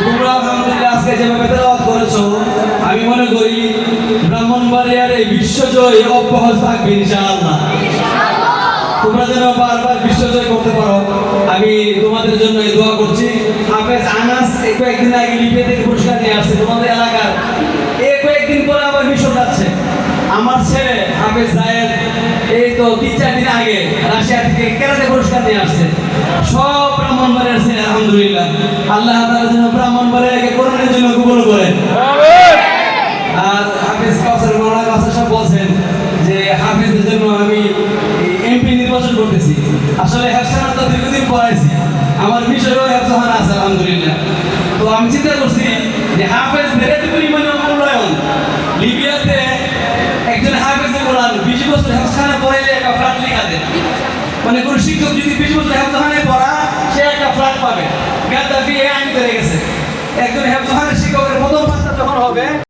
তোমরা আলহামদুলিল্লাহ আজকে যেভাবে তেলাওয়াত করেছো আমি মনে করি ব্রাহ্মণবাড়িয়ার এই বিশ্বজয় অব্যাহত থাকবে ইনশাআল্লাহ। তোমরা যেন বারবার বিশ্বজয় করতে পারো আমি তোমাদের জন্য এই দোয়া করছি। হাফেজ আনাস এই কয়েকদিন আগে লিবিয়া থেকে পুরস্কার নিয়ে আসছে তোমাদের এলাকার, এই কয়েকদিন পরে আবার মিশর যাচ্ছে। আমার ছেলে হাফেজ জায়েদ এই তো 3-4 দিন আগে রাশিয়া থেকে কেরাতে পুরস্কার নিয়ে আসছে। সব ব্রাহ্মণবাড়িয়ার ছেলে আলহামদুলিল্লাহ। আল্লাহ তাআলা যেন ব্রাহ্মণবাড়িয়াকে কোরআনের জন্য কবুল করেন। আর হাফেজ কাউসার মাওলানা কাউসার সাহেব বলছেন যে হাফেজের জন্য আমি এমপি নির্বাচন করতেছি। আসলে হেফসানা তো দীর্ঘদিন পড়াইছি, আমার বিষয়েও হেফসানা আছে আলহামদুলিল্লাহ। তো আমি চিন্তা করছি যে হাফেজ এত পরিমাণে মূল্যায়ন, লিবিয়াতে একজন হাফেজে কোরআন 20 বছর হেফসানা পড়াইলে একটা ফ্ল্যাট লেখা দেন। মানে কোন শিক্ষক যদি 20 বছর হেফসানায় পড়া সে একটা ফ্ল্যাট পাবে। গাদ্দাফি এই আইন করে গেছে, একজন হেফসানা শিক্ষকের প্রথম মাত্রা যখন হবে